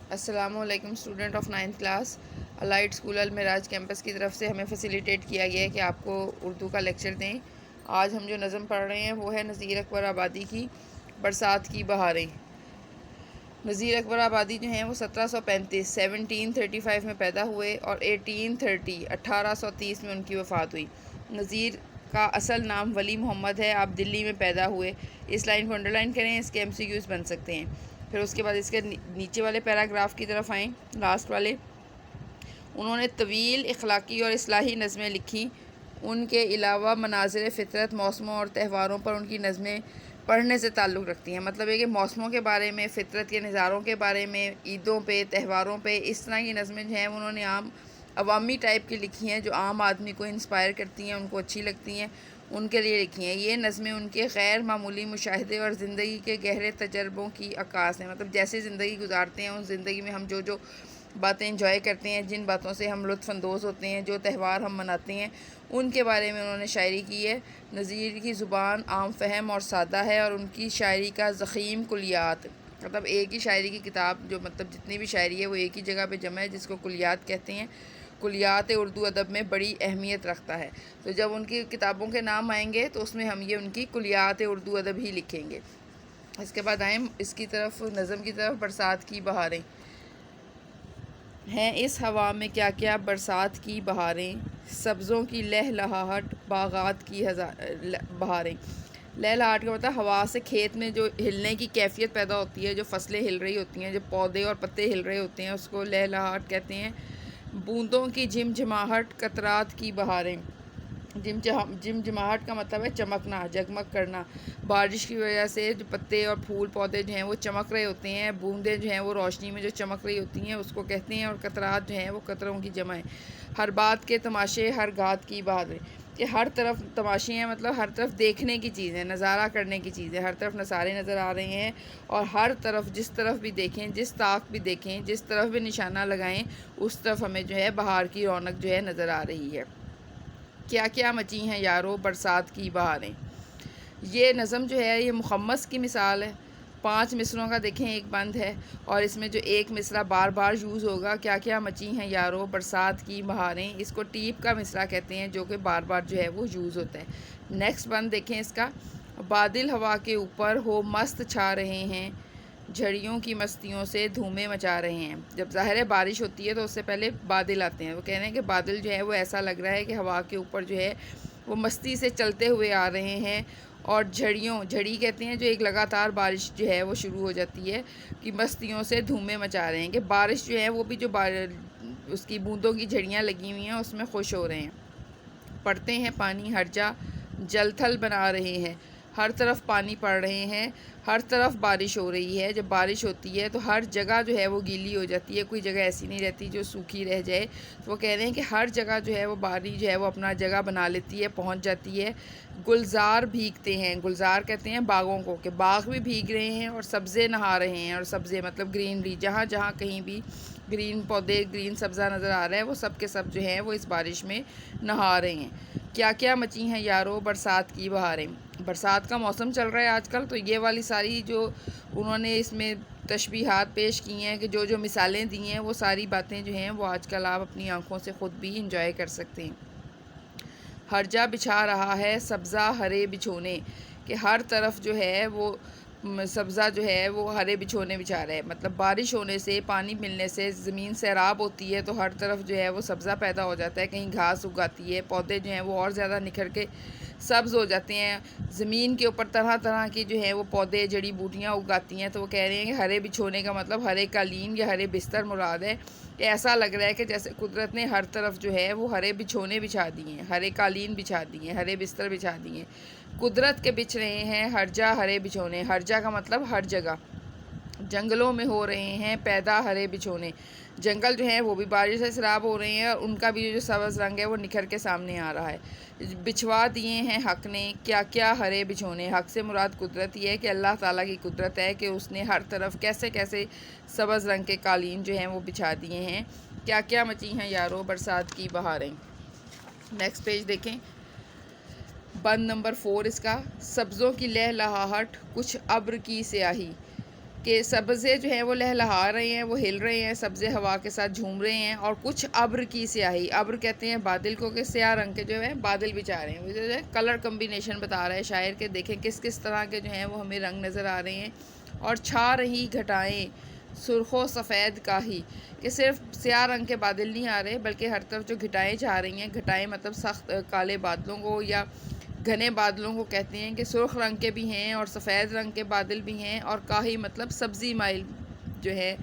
السلام علیکم student of 9th class elite school Al-Meraj campus کی طرف سے ہمیں فیسیلیٹیٹ کیا گیا ہے کہ آپ کو اردو کا لیکچر دیں۔ آج ہم جو نظم پڑھ رہے ہیں وہ ہے نذیر اکبر آبادی کی برسات کی بہاریں۔ نذیر اکبر آبادی جو ہیں وہ 1735 میں پیدا ہوئے اور 1830 میں ان کی وفات ہوئی۔ نذیر کا اصل نام ولی محمد ہے۔ آپ دلی میں پیدا ہوئے۔ اس لائن کو انڈر لائن کریں، اس کے MCQs بن سکتے ہیں۔ پھر اس کے بعد اس کے نیچے والے پیراگراف کی طرف آئیں، لاسٹ والے۔ انہوں نے طویل اخلاقی اور اصلاحی نظمیں لکھی۔ ان کے علاوہ مناظر فطرت، موسموں اور تہواروں پر ان کی نظمیں پڑھنے سے تعلق رکھتی ہیں۔ مطلب ہے کہ موسموں کے بارے میں، فطرت کے نظاروں کے بارے میں، عیدوں پہ، تہواروں پہ، اس طرح کی نظمیں جو ہیں انہوں نے عوامی ٹائپ کی لکھی ہیں، جو عام آدمی کو انسپائر کرتی ہیں، ان کو اچھی لگتی ہیں، ان کے لیے لکھی ہیں۔ یہ نظمیں ان کے غیر معمولی مشاہدے اور زندگی کے گہرے تجربوں کی عکاس ہیں۔ مطلب جیسے زندگی گزارتے ہیں، اس زندگی میں ہم جو باتیں انجوائے کرتے ہیں، جن باتوں سے ہم لطف اندوز ہوتے ہیں، جو تہوار ہم مناتے ہیں، ان کے بارے میں انہوں نے شاعری کی ہے۔ نذیر کی زبان عام فہم اور سادہ ہے، اور ان کی شاعری کا ضخیم کلیات، مطلب ایک ہی شاعری کی کتاب، جو مطلب جتنی بھی شاعری ہے وہ ایک ہی جگہ پہ جمع ہے، جس کو کلیات کہتے ہیں۔ کلیات اردو ادب میں بڑی اہمیت رکھتا ہے۔ تو جب ان کی کتابوں کے نام آئیں گے تو اس میں ہم یہ ان کی کلیات اردو ادب ہی لکھیں گے۔ اس کے بعد آئیں اس کی طرف، نظم کی طرف۔ برسات کی بہاریں ہیں اس ہوا میں کیا کیا برسات کی بہاریں، سبزوں کی لہلہاہٹ باغات کی بہاریں۔ لہلہاہٹ کا مطلب ہوا سے کھیت میں جو ہلنے کی کیفیت پیدا ہوتی ہے، جو فصلیں ہل رہی ہوتی ہیں، جو پودے اور پتے ہل رہے ہوتے ہیں، اس کو لہلہاہٹ کہتے ہیں۔ بوندوں کی جھمجھماہٹ قطرات کی بہاریں۔ جھمجھماہٹ کا مطلب ہے چمکنا، جگمگ کرنا۔ بارش کی وجہ سے جو پتے اور پھول پودے جو ہیں وہ چمک رہے ہوتے ہیں، بوندیں جو ہیں وہ روشنی میں جو چمک رہی ہوتی ہیں اس کو کہتے ہیں، اور قطرات جو ہیں وہ قطروں کی جمع ہے۔ ہر بات کے تماشے، ہر گات کی بہاریں، کہ ہر طرف تماشے ہیں، مطلب ہر طرف دیکھنے کی چیزیں، نظارہ کرنے کی چیزیں، ہر طرف نظارے نظر آ رہے ہیں، اور ہر طرف جس طرف بھی دیکھیں، جس طاق بھی دیکھیں، جس طرف بھی نشانہ لگائیں، اس طرف ہمیں جو ہے بہار کی رونق جو ہے نظر آ رہی ہے۔ کیا کیا مچی ہیں یارو برسات کی بہاریں۔ یہ نظم جو ہے یہ مخمس کی مثال ہے۔ 5 مصروں کا دیکھیں ایک بند ہے، اور اس میں جو ایک مصرع بار بار یوز ہوگا، کیا کیا مچی ہیں یارو برسات کی بہاریں، اس کو ٹیپ کا مصرع کہتے ہیں، جو کہ بار بار جو ہے وہ یوز ہوتا ہے۔ نیکسٹ بند دیکھیں اس کا۔ بادل ہوا کے اوپر ہو مست چھا رہے ہیں، جھڑیوں کی مستیوں سے دھومیں مچا رہے ہیں۔ جب ظاہر ہے بارش ہوتی ہے تو اس سے پہلے بادل آتے ہیں۔ وہ کہہ رہے ہیں کہ بادل جو ہے وہ ایسا لگ رہا ہے کہ ہوا کے اوپر جو ہے وہ مستی سے چلتے ہوئے آ رہے ہیں، اور جھڑی کہتے ہیں جو ایک لگاتار بارش جو ہے وہ شروع ہو جاتی ہے، کہ مستیوں سے دھومیں مچا رہے ہیں، کہ بارش جو ہے وہ بھی جو اس کی بوندوں کی جھڑیاں لگی ہوئی ہیں اس میں خوش ہو رہے ہیں۔ پڑتے ہیں پانی ہر جا، جل تھل بنا رہے ہیں، ہر طرف پانی پڑ رہے ہیں، ہر طرف بارش ہو رہی ہے۔ جب بارش ہوتی ہے تو ہر جگہ جو ہے وہ گیلی ہو جاتی ہے، کوئی جگہ ایسی نہیں رہتی جو سوکھی رہ جائے۔ تو وہ کہہ رہے ہیں کہ ہر جگہ جو ہے وہ بارش جو ہے وہ اپنا جگہ بنا لیتی ہے، پہنچ جاتی ہے۔ گلزار بھیگتے ہیں، گلزار کہتے ہیں باغوں کو، کہ باغ بھی بھیگ رہے ہیں، اور سبزے نہا رہے ہیں، اور سبزے مطلب گرینری، جہاں جہاں کہیں بھی گرین پودے، گرین سبزہ نظر آ رہا ہے، وہ سب کے سب جو ہیں وہ اس بارش میں نہا رہے ہیں۔ کیا کیا مچی ہیں یارو برسات کی بہاریں۔ برسات کا موسم چل رہا ہے آج کل، تو یہ والی ساری جو انہوں نے اس میں تشبیہات پیش کی ہیں، کہ جو مثالیں دی ہیں، وہ ساری باتیں جو ہیں وہ آج کل آپ اپنی آنکھوں سے خود بھی انجوائے کر سکتے ہیں۔ ہر جا بچھا رہا ہے سبزہ ہرے بچھونے، کہ ہر طرف جو ہے وہ سبزہ جو ہے وہ ہرے بچھونے بچھا رہا ہے۔ مطلب بارش ہونے سے، پانی ملنے سے زمین سیراب ہوتی ہے، تو ہر طرف جو ہے وہ سبزہ پیدا ہو جاتا ہے، کہیں گھاس اگاتی ہے، پودے جو ہیں وہ اور زیادہ نکھر کے سبز ہو جاتے ہیں، زمین کے اوپر طرح طرح کی جو ہیں وہ پودے، جڑی بوٹیاں اگاتی ہیں۔ تو وہ کہہ رہے ہیں کہ ہرے بچھونے کا مطلب ہرے قالین یا ہرے بستر مراد ہے، کہ ایسا لگ رہا ہے کہ جیسے قدرت نے ہر طرف جو ہے وہ ہرے بچھونے بچھا دیے ہیں، ہرے قالین بچھا دیے ہیں، ہرے بستر بچھا دیے ہیں۔ قدرت کے بچھ رہے ہیں ہر جا ہرے بچھونے، ہر جا کا مطلب ہر جگہ۔ جنگلوں میں ہو رہے ہیں پیدا ہرے بچھونے، جنگل جو ہیں وہ بھی بارش سے سیراب ہو رہے ہیں، اور ان کا بھی جو سبز رنگ ہے وہ نکھر کے سامنے آ رہا ہے۔ بچھوا دیے ہیں حق نے کیا کیا ہرے بچھونے، حق سے مراد قدرت یہ ہے کہ اللہ تعالیٰ کی قدرت ہے کہ اس نے ہر طرف کیسے کیسے سبز رنگ کے قالین جو ہیں وہ بچھا دیے ہیں۔ کیا کیا مچی ہیں یارو برسات کی بہاریں۔ نیکسٹ پیج دیکھیں، بند نمبر 4 اس کا۔ سبزوں کی لہلہاہٹ کچھ ابر کی سیاہی، کہ سبزے جو ہیں وہ لہلہا رہے ہیں، وہ ہل رہے ہیں، سبزے ہوا کے ساتھ جھوم رہے ہیں، اور کچھ ابر کی سیاہی، ابر کہتے ہیں بادل کو، کہ سیاہ رنگ کے جو ہے بادل بھی چاہ رہے ہیں، وہ جو ہے کلر کمبینیشن بتا رہا ہے شاعر کہ دیکھیں کس کس طرح کے جو ہیں وہ ہمیں رنگ نظر آ رہے ہیں، اور چھا رہی گھٹائیں سرخ و سفید کاہی، کہ صرف سیاہ رنگ کے بادل نہیں آ رہے بلکہ ہر طرف جو گھٹائیں چھا رہی ہیں، گھٹائیں مطلب سخت کالے بادلوں کو یا گھنے بادلوں کو کہتے ہیں، کہ سرخ رنگ کے بھی ہیں اور سفید رنگ کے بادل بھی ہیں، اور کاہی مطلب سبزی مائل جو ہے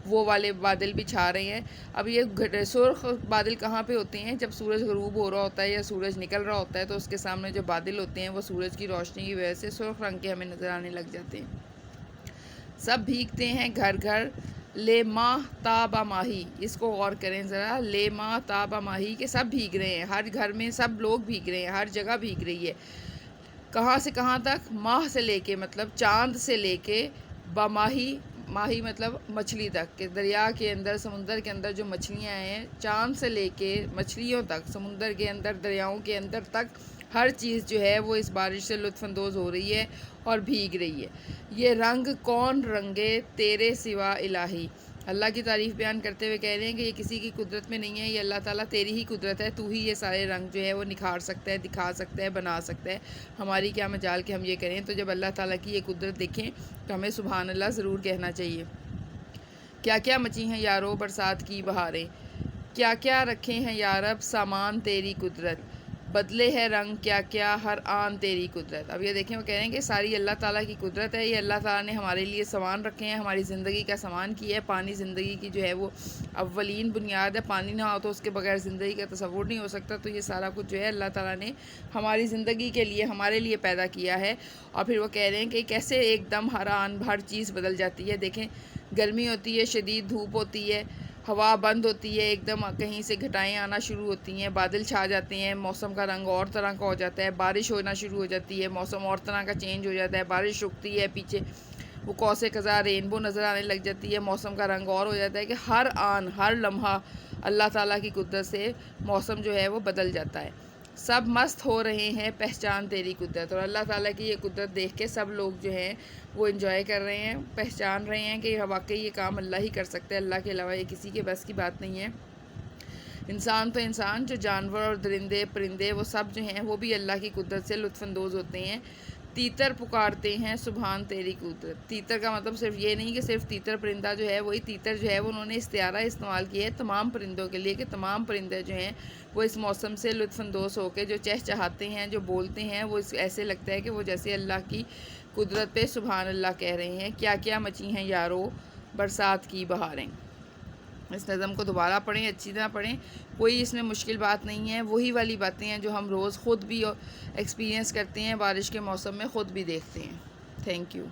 وہ والے بادل بھی چھا رہے ہیں۔ اب یہ سرخ بادل کہاں پہ ہوتے ہیں؟ جب سورج غروب ہو رہا ہوتا ہے یا سورج نکل رہا ہوتا ہے تو اس کے سامنے جو بادل ہوتے ہیں وہ سورج کی روشنی کی وجہ سے سرخ رنگ کے ہمیں نظر آنے لگ جاتے ہیں۔ سب بھیگتے ہیں گھر گھر لے ماہ تابہ ماہی، اس کو غور کریں ذرا، لے ماہ تابہ ماہی، کہ سب بھیگ رہے ہیں، ہر گھر میں سب لوگ بھیگ رہے ہیں، ہر جگہ بھیگ رہی ہے۔ کہاں سے کہاں تک؟ ماہ سے لے کے مطلب چاند سے لے کے بماہی، ماہی مطلب مچھلی تک، کہ دریا کے اندر سمندر کے اندر جو مچھلیاں ہیں، چاند سے لے کے مچھلیوں تک، سمندر کے اندر دریاؤں کے اندر تک ہر چیز جو ہے وہ اس بارش سے لطف اندوز ہو رہی ہے اور بھیگ رہی ہے۔ یہ رنگ کون رنگے تیرے سوا الہی، اللہ کی تعریف بیان کرتے ہوئے کہہ رہے ہیں کہ یہ کسی کی قدرت میں نہیں ہے، یہ اللہ تعالیٰ تیری ہی قدرت ہے، تو ہی یہ سارے رنگ جو ہے وہ نکھار سکتا ہے، دکھا سکتا ہے، بنا سکتا ہے، ہماری کیا مجال کہ ہم یہ کریں۔ تو جب اللہ تعالیٰ کی یہ قدرت دیکھیں تو ہمیں سبحان اللہ ضرور کہنا چاہیے۔ کیا کیا مچی ہیں یارو برسات کی بہاریں، کیا کیا رکھے ہیں یارب سامان تیری قدرت، بدلے ہے رنگ کیا کیا ہر آن تیری قدرت۔ اب یہ دیکھیں وہ کہہ رہے ہیں کہ ساری اللہ تعالیٰ کی قدرت ہے، یہ اللہ تعالیٰ نے ہمارے لیے سامان رکھے ہیں، ہماری زندگی کا سامان کیا ہے۔ پانی زندگی کی جو ہے وہ اولین بنیاد ہے، پانی نہ ہو تو اس کے بغیر زندگی کا تصور نہیں ہو سکتا، تو یہ سارا کچھ جو ہے اللہ تعالیٰ نے ہماری زندگی کے لیے ہمارے لیے پیدا کیا ہے۔ اور پھر وہ کہہ رہے ہیں کہ کیسے ایک دم ہر آن ہر چیز بدل جاتی ہے، دیکھیں گرمی ہوتی ہے، شدید دھوپ ہوتی ہے، ہوا بند ہوتی ہے، ایک دم کہیں سے گھٹائیں آنا شروع ہوتی ہیں، بادل چھا جاتے ہیں، موسم کا رنگ اور طرح کا ہو جاتا ہے، بارش ہونا شروع ہو جاتی ہے، موسم اور طرح کا چینج ہو جاتا ہے، بارش رکتی ہے، پیچھے وہ قوس قزح رینبو نظر آنے لگ جاتی ہے، موسم کا رنگ اور ہو جاتا ہے، کہ ہر آن ہر لمحہ اللہ تعالیٰ کی قدرت سے موسم جو ہے وہ بدل جاتا ہے۔ سب مست ہو رہے ہیں پہچان تیری قدرت، اور اللہ تعالیٰ کی یہ قدرت دیکھ کے سب لوگ جو ہیں وہ انجوائے کر رہے ہیں، پہچان رہے ہیں کہ واقعی یہ کام اللہ ہی کر سکتا ہے، اللہ کے علاوہ یہ کسی کے بس کی بات نہیں ہے۔ انسان تو انسان، جو جانور اور درندے پرندے وہ سب جو ہیں وہ بھی اللہ کی قدرت سے لطف اندوز ہوتے ہیں۔ تیتر پکارتے ہیں سبحان تیری قدرت، تیتر کا مطلب صرف یہ نہیں کہ صرف تیتر پرندہ جو ہے وہی تیتر جو ہے وہ انہوں نے استعارہ استعمال کیا ہے تمام پرندوں کے لیے، کہ تمام پرندے جو ہیں وہ اس موسم سے لطف اندوز ہو کے جو چہچہاتے ہیں، جو بولتے ہیں، وہ ایسے لگتا ہے کہ وہ جیسے اللہ کی قدرت پہ سبحان اللہ کہہ رہے ہیں۔ کیا کیا مچی ہیں یارو برسات کی بہاریں۔ اس نظم کو دوبارہ پڑھیں، اچھی طرح پڑھیں، کوئی اس میں مشکل بات نہیں ہے، وہی والی باتیں ہیں جو ہم روز خود بھی ایکسپیرینس کرتے ہیں، بارش کے موسم میں خود بھی دیکھتے ہیں۔ Thank you.